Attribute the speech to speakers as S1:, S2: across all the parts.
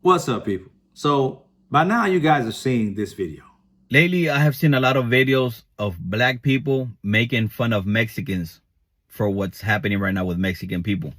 S1: What's up, people? So by now you guys are seeing this video.
S2: Lately, I have seen a lot of videos of black people making fun of Mexicans for what's happening right now with Mexican people.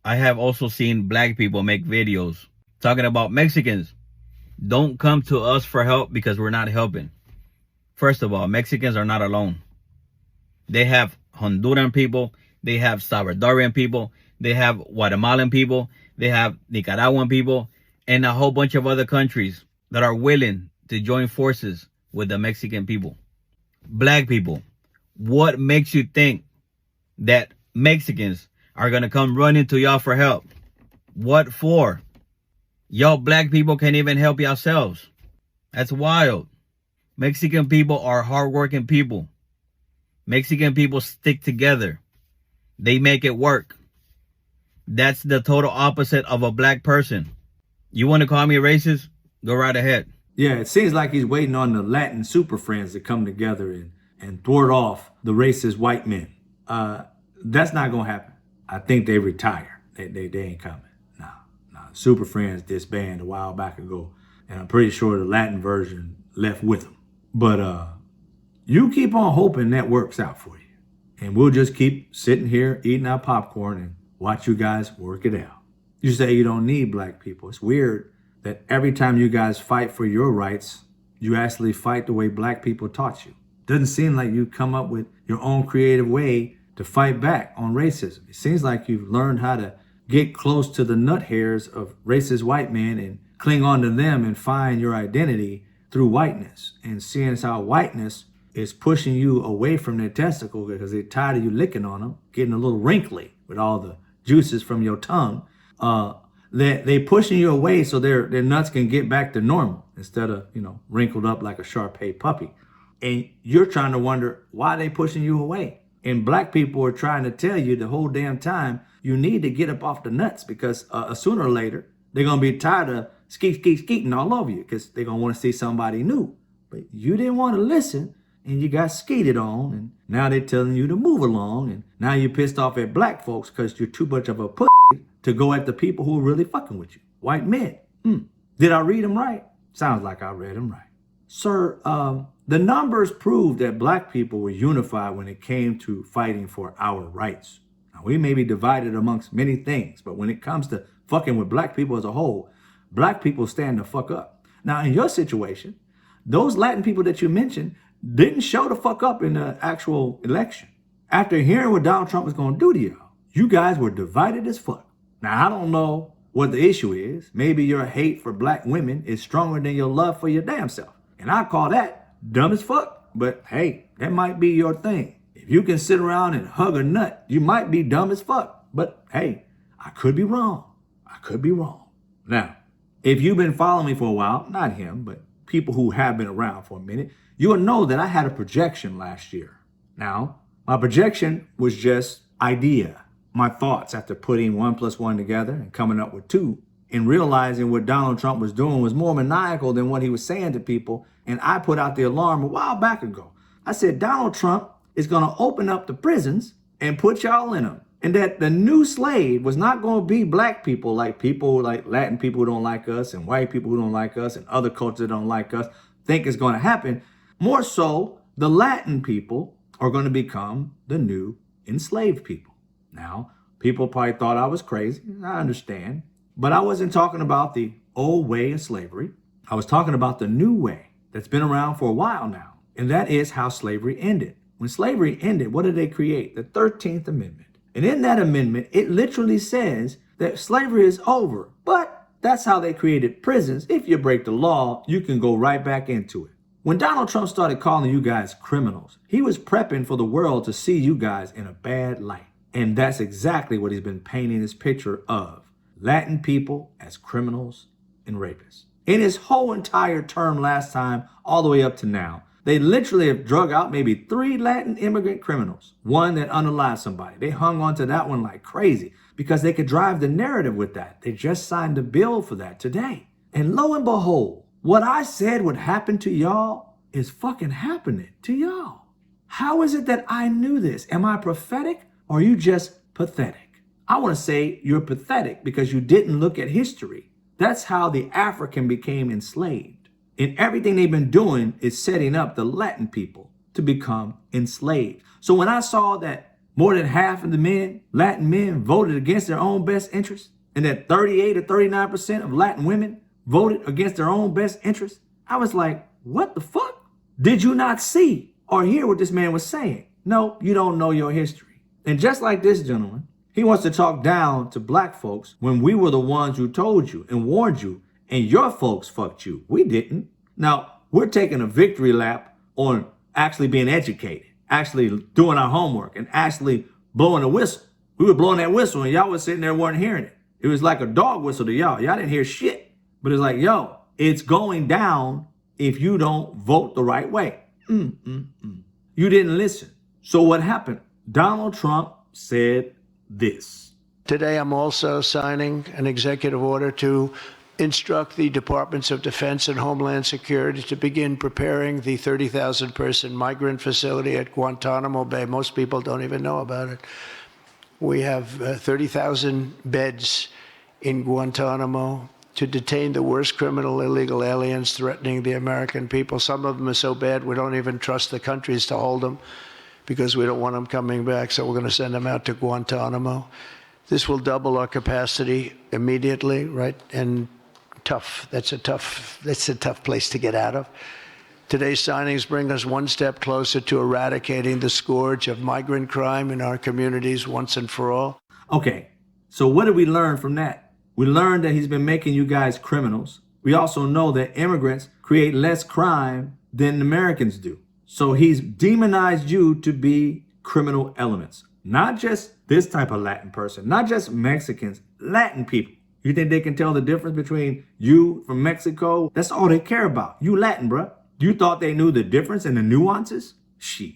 S2: I have also seen black people make videos talking about Mexicans. Don't come to us for help because we're not helping. First of all, Mexicans are not alone. They have Honduran people, they have Salvadorian people, they have Guatemalan people, they have Nicaraguan people, and a whole bunch of other countries that are willing to join forces with the Mexican people. Black people, what makes you think that Mexicans are gonna come running to y'all for help? What for? Y'all black people can't even help yourselves. That's wild. Mexican people are hardworking people. Mexican people stick together. They make it work. That's the total opposite of a black person. You want to call me racist? Go right ahead.
S1: Yeah, it seems like he's waiting on the Latin super friends to come together and thwart off the racist white men. That's not gonna happen. I think they retire. They ain't coming. No. Super friends disbanded a while back ago, and I'm pretty sure the Latin version left with them. But you keep on hoping that works out for you, and we'll just keep sitting here eating our popcorn and watch you guys work it out. You say you don't need black people. It's weird that every time you guys fight for your rights, you actually fight the way black people taught you. Doesn't seem like you come up with your own creative way to fight back on racism. It seems like you've learned how to get close to the nut hairs of racist white men and cling on to them and find your identity through whiteness. And seeing as how whiteness is pushing you away from their testicle because they're tired of you licking on them, getting a little wrinkly with all the juices from your tongue, they pushing you away so their nuts can get back to normal instead of, wrinkled up like a Shar-Pei puppy. And you're trying to wonder why they pushing you away. And black people are trying to tell you the whole damn time you need to get up off the nuts because sooner or later they're going to be tired of skeeting all over you because they're going to want to see somebody new. But you didn't want to listen and you got skeeted on, and now they're telling you to move along, and now you're pissed off at black folks because you're too much of a pussy to go at the people who are really fucking with you. White men. Did I read them right? Sounds like I read them right. Sir, the numbers prove that black people were unified when it came to fighting for our rights. Now, we may be divided amongst many things, but when it comes to fucking with black people as a whole, black people stand the fuck up. Now, in your situation, those Latin people that you mentioned didn't show the fuck up in the actual election. After hearing what Donald Trump was going to do to y'all, you guys were divided as fuck. Now, I don't know what the issue is. Maybe your hate for black women is stronger than your love for your damn self. And I call that dumb as fuck. But hey, that might be your thing. If you can sit around and hug a nut, you might be dumb as fuck. But hey, I could be wrong. Now, if you've been following me for a while, not him, but people who have been around for a minute, you will know that I had a projection last year. Now, my projection was just idea, my thoughts after putting 1 + 1 together and coming up with 2 and realizing what Donald Trump was doing was more maniacal than what he was saying to people. And I put out the alarm a while back ago. I said, Donald Trump is going to open up the prisons and put y'all in them. And that the new slave was not going to be black people like Latin people who don't like us and white people who don't like us and other cultures that don't like us think it's going to happen. More so, the Latin people are going to become the new enslaved people. Now, people probably thought I was crazy. I understand. But I wasn't talking about the old way of slavery. I was talking about the new way that's been around for a while now. And that is how slavery ended. When slavery ended, what did they create? The 13th Amendment. And in that amendment, it literally says that slavery is over. But that's how they created prisons. If you break the law, you can go right back into it. When Donald Trump started calling you guys criminals, he was prepping for the world to see you guys in a bad light. And that's exactly what he's been painting this picture of. Latin people as criminals and rapists. In his whole entire term last time, all the way up to now, they literally have drug out maybe 3 Latin immigrant criminals. One that unalived somebody. They hung on to that one like crazy because they could drive the narrative with that. They just signed a bill for that today. And lo and behold, what I said would happen to y'all is fucking happening to y'all. How is it that I knew this? Am I prophetic or are you just pathetic? I want to say you're pathetic because you didn't look at history. That's how the African became enslaved. And everything they've been doing is setting up the Latin people to become enslaved. So when I saw that more than half of the men, Latin men, voted against their own best interests, and that 38 or 39% of Latin women voted against their own best interests, I was like, what the fuck? Did you not see or hear what this man was saying? No, you don't know your history. And just like this gentleman, he wants to talk down to black folks when we were the ones who told you and warned you, and your folks fucked you. We didn't. Now, we're taking a victory lap on actually being educated, actually doing our homework, and actually blowing a whistle. We were blowing that whistle, and y'all was sitting there weren't hearing it. It was like a dog whistle to y'all. Y'all didn't hear shit. But it's like, yo, it's going down if you don't vote the right way. You didn't listen. So what happened? Donald Trump said this.
S3: Today, I'm also signing an executive order to instruct the Departments of Defense and Homeland Security to begin preparing the 30,000-person migrant facility at Guantanamo Bay. Most people don't even know about it. We have 30,000 beds in Guantanamo to detain the worst criminal illegal aliens threatening the American people. Some of them are so bad we don't even trust the countries to hold them because we don't want them coming back, so we're going to send them out to Guantanamo. This will double our capacity immediately, right? And tough. That's a tough place to get out of. Today's signings bring us one step closer to eradicating the scourge of migrant crime in our communities once and for all.
S1: Okay, so what did we learn from that? We learned that he's been making you guys criminals. We also know that immigrants create less crime than Americans do. So he's demonized you to be criminal elements. Not just this type of Latin person, not just Mexicans, Latin people. You think they can tell the difference between you from Mexico? That's all they care about. You Latin, bruh. You thought they knew the difference and the nuances? Shit.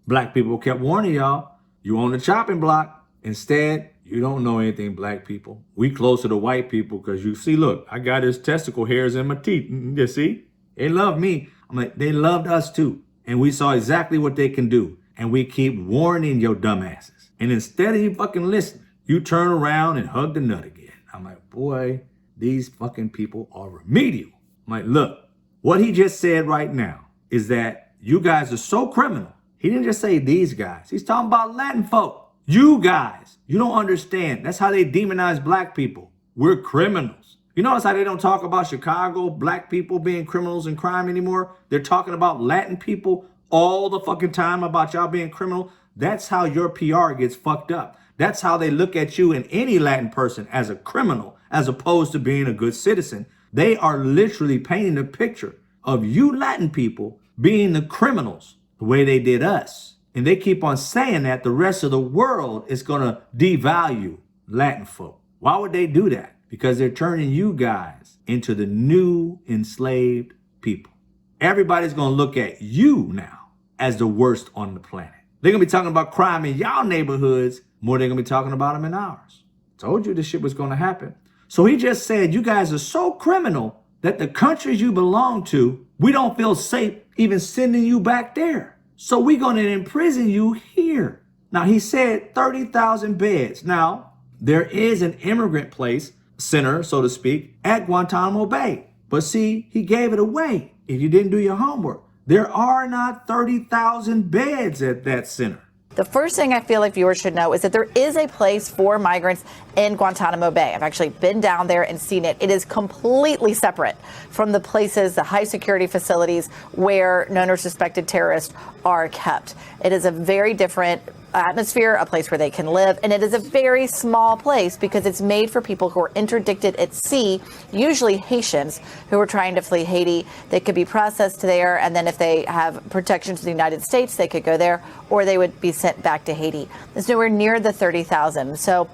S1: Black people kept warning y'all, you on the chopping block. Instead, you don't know anything, black people. We closer to white people because you see, look, I got his testicle hairs in my teeth. You see? They love me. I'm like, they loved us too. And we saw exactly what they can do. And we keep warning your dumbasses. And instead of you fucking listening, you turn around and hug the nut again. I'm like, boy, these fucking people are remedial. I'm like, look, what he just said right now is that you guys are so criminal. He didn't just say these guys. He's talking about Latin folk. You guys, you don't understand. That's how they demonize black people. We're criminals. You notice how they don't talk about Chicago, black people being criminals and crime anymore? They're talking about Latin people all the fucking time about y'all being criminal. That's how your PR gets fucked up. That's how they look at you and any Latin person as a criminal, as opposed to being a good citizen. They are literally painting a picture of you Latin people being the criminals the way they did us. And they keep on saying that the rest of the world is going to devalue Latin folk. Why would they do that? Because they're turning you guys into the new enslaved people. Everybody's going to look at you now as the worst on the planet. They're going to be talking about crime in y'all neighborhoods more than they're going to be talking about them in ours. Told you this shit was going to happen. So he just said you guys are so criminal that the countries you belong to, we don't feel safe even sending you back there. So we're going to imprison you here. Now, he said 30,000 beds. Now, there is an immigrant place, center, so to speak, at Guantanamo Bay. But see, he gave it away if you didn't do your homework. There are not 30,000 beds at that center.
S4: The first thing I feel like viewers should know is that there is a place for migrants in Guantanamo Bay. I've actually been down there and seen it. It is completely separate from the places, the high security facilities where known or suspected terrorists are kept. It is a very different atmosphere, a place where they can live, and it is a very small place because it's made for people who are interdicted at sea, usually Haitians who are trying to flee Haiti. They could be processed there, and then if they have protection to the United States, they could go there, or they would be sent back to Haiti. It's nowhere near the 30,000. So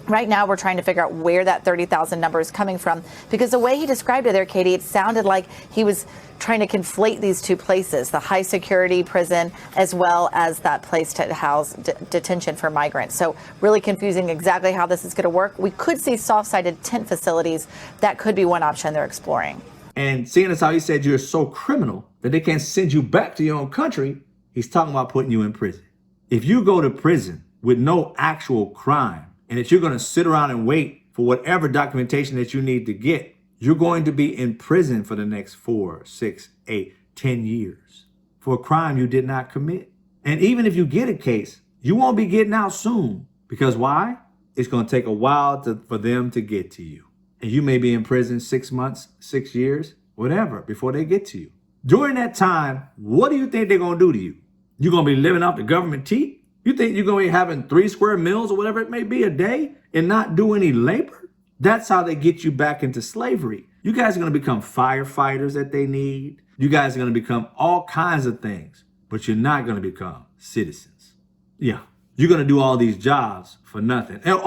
S4: right now, we're trying to figure out where that 30,000 number is coming from, because the way he described it there, Katie, it sounded like he was trying to conflate these two places, the high security prison as well as that place to house detention for migrants. So really confusing exactly how this is going to work. We could see soft-sided tent facilities. That could be one option they're exploring.
S1: And seeing as how he said you're so criminal that they can't send you back to your own country, he's talking about putting you in prison. If you go to prison with no actual crime, and if you're going to sit around and wait for whatever documentation that you need to get, you're going to be in prison for the next 4, 6, 8, 10 years for a crime you did not commit. And even if you get a case, you won't be getting out soon. Because why? It's going to take a while for them to get to you. And you may be in prison 6 months, 6 years, whatever, before they get to you. During that time, what do you think they're going to do to you? You're going to be living off the government tea? You think you're going to be having 3 square meals or whatever it may be a day and not do any labor? That's how they get you back into slavery. You guys are going to become firefighters that they need. You guys are going to become all kinds of things, but you're not going to become citizens. Yeah. You're going to do all these jobs for nothing. And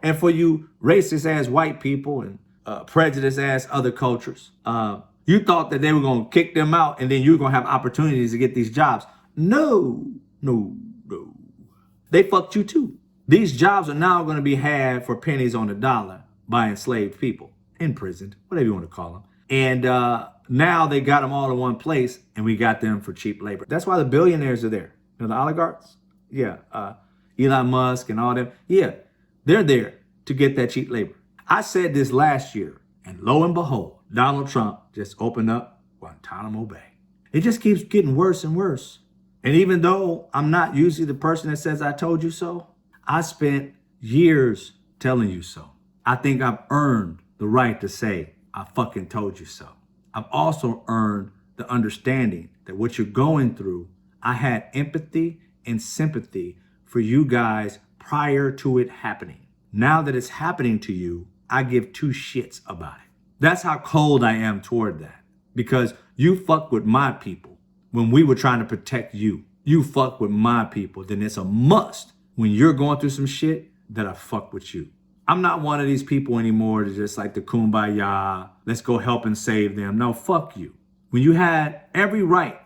S1: and for you racist ass white people and prejudiced ass other cultures, you thought that they were going to kick them out and then you were going to have opportunities to get these jobs. No. They fucked you too. These jobs are now going to be had for pennies on the dollar by enslaved people, imprisoned, whatever you want to call them. And now they got them all in one place and we got them for cheap labor. That's why the billionaires are there. You know, the oligarchs? Yeah. Elon Musk and all them. Yeah, they're there to get that cheap labor. I said this last year, and lo and behold, Donald Trump just opened up Guantanamo Bay. It just keeps getting worse and worse. And even though I'm not usually the person that says I told you so, I spent years telling you so. I think I've earned the right to say I fucking told you so. I've also earned the understanding that what you're going through, I had empathy and sympathy for you guys prior to it happening. Now that it's happening to you, I give 2 shits about it. That's how cold I am toward that. Because you fuck with my people when we were trying to protect you. You fuck with my people, then it's a must when you're going through some shit that I fuck with you. I'm not one of these people anymore to just like the kumbaya, let's go help and save them. No, fuck you. When you had every right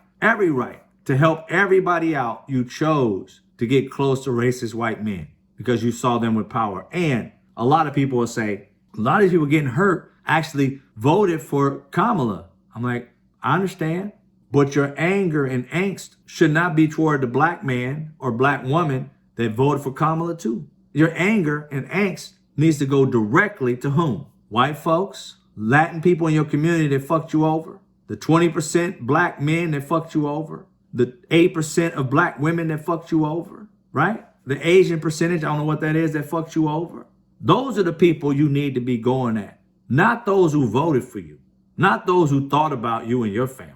S1: to help everybody out, you chose to get close to racist white men because you saw them with power. And a lot of people will say, a lot of these people getting hurt actually voted for Kamala. I'm like, I understand, but your anger and angst should not be toward the black man or black woman that voted for Kamala too. Your anger and angst needs to go directly to whom? White folks, Latin people in your community that fucked you over, the 20% black men that fucked you over, the 8% of black women that fucked you over, right? The Asian percentage, I don't know what that is, that fucked you over. Those are the people you need to be going at. Not those who voted for you. Not those who thought about you and your family.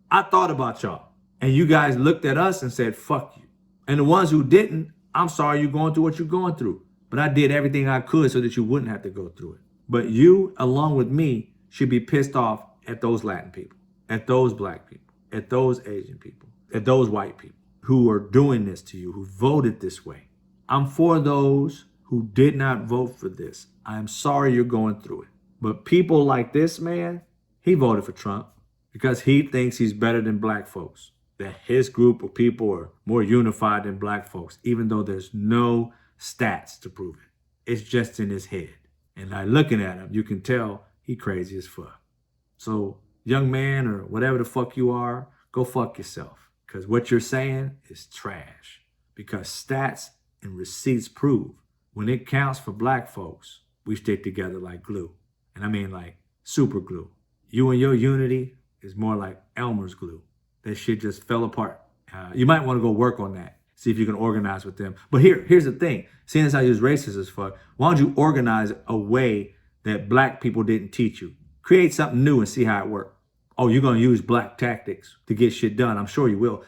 S1: I thought about y'all. And you guys looked at us and said, fuck you. And the ones who didn't, I'm sorry you're going through what you're going through. But I did everything I could so that you wouldn't have to go through it. But you, along with me, should be pissed off at those Latin people, at those black people, at those Asian people, at those white people who are doing this to you, who voted this way. I'm for those who did not vote for this. I am sorry you're going through it. But people like this man, he voted for Trump because he thinks he's better than black folks, that his group of people are more unified than black folks, even though there's no stats to prove it. It's just in his head. And by looking at him, you can tell he crazy as fuck. So, young man or whatever the fuck you are, go fuck yourself. Because what you're saying is trash. Because stats and receipts prove when it counts for black folks, we stick together like glue. And I mean like super glue. You and your unity is more like Elmer's glue. That shit just fell apart. You might want to go work on that. See if you can organize with them. But here's the thing. Seeing as how you're racist as fuck, why don't you organize a way that black people didn't teach you? Create something new and see how it works. Oh, you're going to use black tactics to get shit done. I'm sure you will.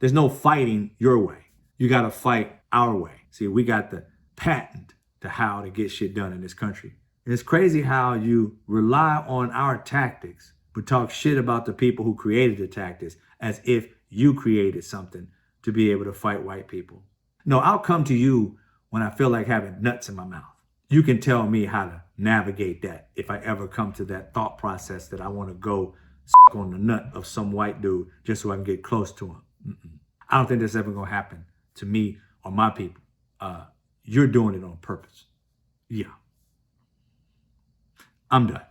S1: There's no fighting your way. You got to fight our way. See, we got the patent to how to get shit done in this country. And it's crazy how you rely on our tactics, but talk shit about the people who created the tactics as if you created something to be able to fight white people. No, I'll come to you when I feel like having nuts in my mouth. You can tell me how to navigate that if I ever come to that thought process that I want to go on the nut of some white dude just so I can get close to him. I don't think that's ever going to happen to me or my people. You're doing it on purpose. Yeah. I'm done.